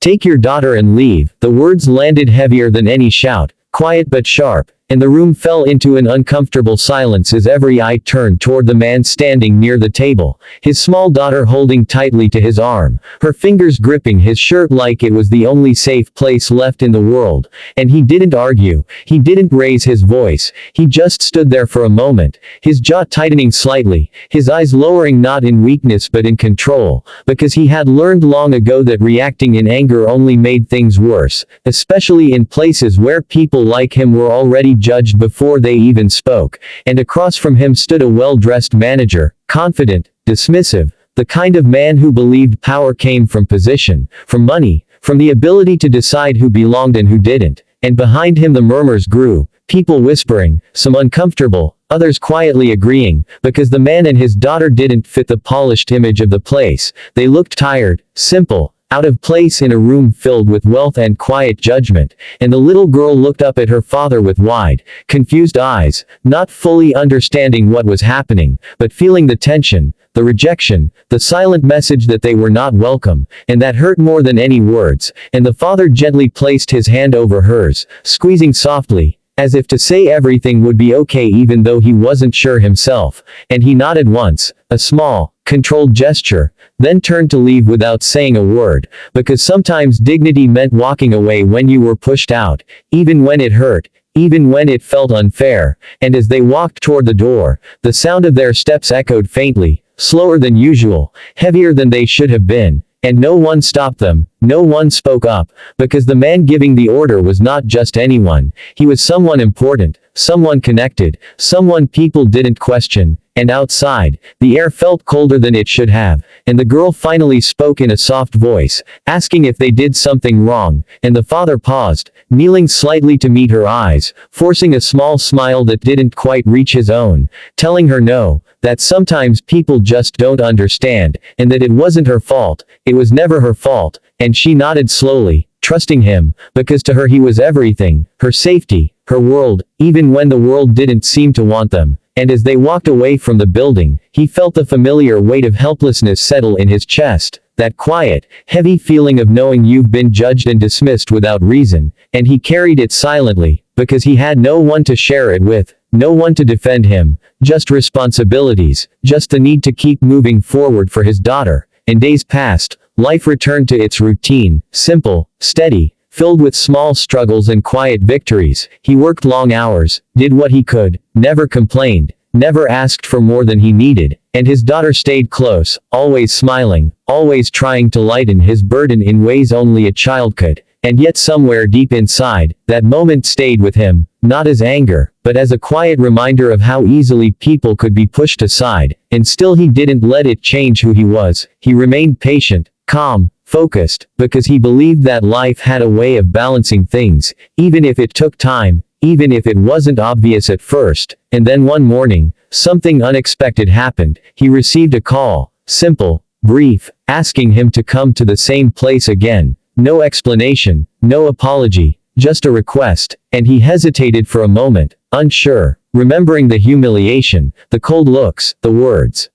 Take your daughter and leave. The words landed heavier than any shout, quiet but sharp, and the room fell into an uncomfortable silence as every eye turned toward the man standing near the table, his small daughter holding tightly to his arm, her fingers gripping his shirt like it was the only safe place left in the world. And he didn't argue, he didn't raise his voice, he just stood there for a moment, his jaw tightening slightly, his eyes lowering not in weakness but in control, because he had learned long ago that reacting in anger only made things worse, especially in places where people like him were already judged before they even spoke. And across from him stood a well-dressed manager, confident, dismissive, the kind of man who believed power came from position, from money, from the ability to decide who belonged and who didn't. And behind him the murmurs grew, people whispering, some uncomfortable, others quietly agreeing, because the man and his daughter didn't fit the polished image of the place. They looked tired, simple, out of place in a room filled with wealth and quiet judgment, and the little girl looked up at her father with wide, confused eyes, not fully understanding what was happening, but feeling the tension, the rejection, the silent message that they were not welcome, and that hurt more than any words. And the father gently placed his hand over hers, squeezing softly, as if to say everything would be okay even though he wasn't sure himself, and he nodded once, a small, controlled gesture, then turned to leave without saying a word, because sometimes dignity meant walking away when you were pushed out, even when it hurt, even when it felt unfair. And as they walked toward the door, the sound of their steps echoed faintly, slower than usual, heavier than they should have been. And no one stopped them, no one spoke up, because the man giving the order was not just anyone, he was someone important, someone connected, someone people didn't question. And outside, the air felt colder than it should have, and the girl finally spoke in a soft voice, asking if they did something wrong, and the father paused, kneeling slightly to meet her eyes, forcing a small smile that didn't quite reach his own, telling her no, that sometimes people just don't understand, and that it wasn't her fault, it was never her fault. And she nodded slowly, trusting him, because to her he was everything, her safety, her world, even when the world didn't seem to want them. And as they walked away from the building, he felt the familiar weight of helplessness settle in his chest, that quiet, heavy feeling of knowing you've been judged and dismissed without reason, and he carried it silently, because he had no one to share it with, no one to defend him, just responsibilities, just the need to keep moving forward for his daughter. And days passed, life returned to its routine, simple, steady, filled with small struggles and quiet victories. He worked long hours, did what he could, never complained, never asked for more than he needed, and his daughter stayed close, always smiling, always trying to lighten his burden in ways only a child could. And yet somewhere deep inside, that moment stayed with him, not as anger, but as a quiet reminder of how easily people could be pushed aside, and still he didn't let it change who he was. He remained patient, calm, focused, because he believed that life had a way of balancing things, even if it took time, even if it wasn't obvious at first. And then one morning, something unexpected happened. He received a call, simple, brief, asking him to come to the same place again. No explanation, no apology, just a request. And he hesitated for a moment, unsure, remembering the humiliation, the cold looks, the words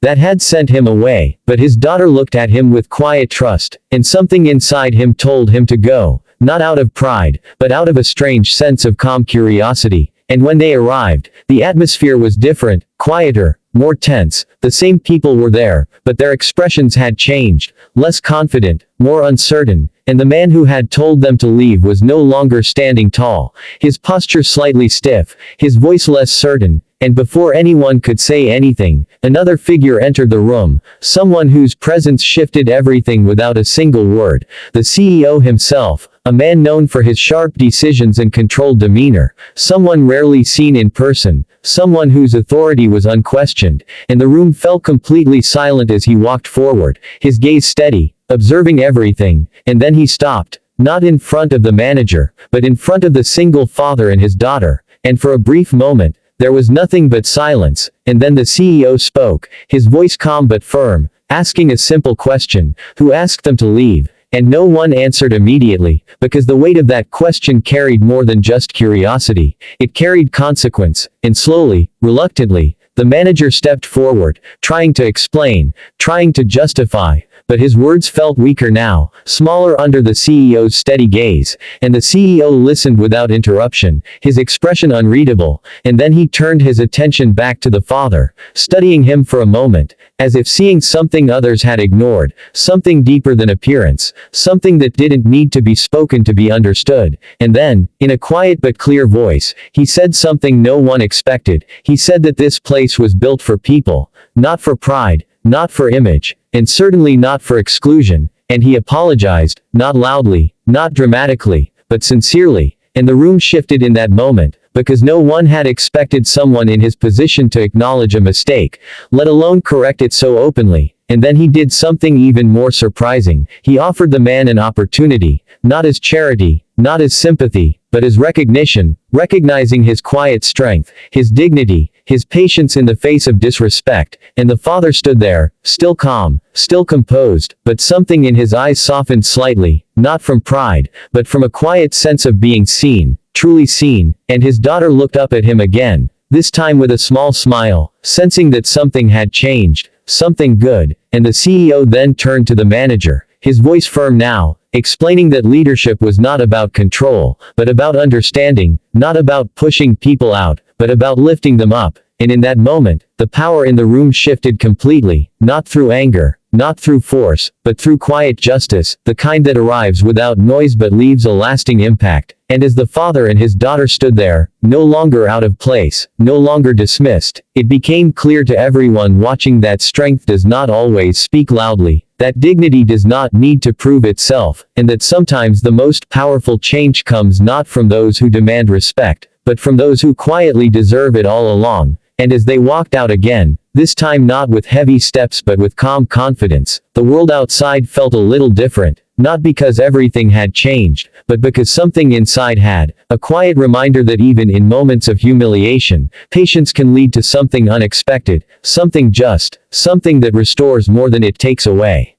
that had sent him away. But his daughter looked at him with quiet trust, and something inside him told him to go, not out of pride, but out of a strange sense of calm curiosity. And when they arrived, the atmosphere was different, quieter, more tense. The same people were there, but their expressions had changed, less confident, more uncertain. And the man who had told them to leave was no longer standing tall, his posture slightly stiff, his voice less certain. And before anyone could say anything, another figure entered the room, someone whose presence shifted everything without a single word. The CEO himself, a man known for his sharp decisions and controlled demeanor, someone rarely seen in person, someone whose authority was unquestioned. And the room fell completely silent as he walked forward, his gaze steady, observing everything. And then he stopped, not in front of the manager, but in front of the single father and his daughter. And for a brief moment, there was nothing but silence. And then the CEO spoke, his voice calm but firm, asking a simple question: who asked them to leave? And no one answered immediately, because the weight of that question carried more than just curiosity. It carried consequence. And slowly, reluctantly, the manager stepped forward, trying to explain, trying to justify, but his words felt weaker now, smaller under the CEO's steady gaze, and the CEO listened without interruption, his expression unreadable, and then he turned his attention back to the father, studying him for a moment, as if seeing something others had ignored, something deeper than appearance, something that didn't need to be spoken to be understood. And then, in a quiet but clear voice, he said something no one expected. He said that this place was built for people, not for pride, not for image, and certainly not for exclusion, and he apologized, not loudly, not dramatically, but sincerely, and the room shifted in that moment, because no one had expected someone in his position to acknowledge a mistake, let alone correct it so openly. And then he did something even more surprising. He offered the man an opportunity, not as charity, not as sympathy, but as recognition, recognizing his quiet strength, his dignity, his patience in the face of disrespect. And the father stood there, still calm, still composed, but something in his eyes softened slightly, not from pride, but from a quiet sense of being seen, truly seen. And his daughter looked up at him again, this time with a small smile, sensing that something had changed, something good. And the CEO then turned to the manager, his voice firm now, explaining that leadership was not about control, but about understanding, not about pushing people out, but about lifting them up. And in that moment, the power in the room shifted completely, not through anger, not through force, but through quiet justice, the kind that arrives without noise but leaves a lasting impact. And as the father and his daughter stood there, no longer out of place, no longer dismissed, it became clear to everyone watching that strength does not always speak loudly, that dignity does not need to prove itself, and that sometimes the most powerful change comes not from those who demand respect, but from those who quietly deserve it all along. And as they walked out again, this time not with heavy steps but with calm confidence, the world outside felt a little different, not because everything had changed, but because something inside had, a quiet reminder that even in moments of humiliation, patience can lead to something unexpected, something just, something that restores more than it takes away.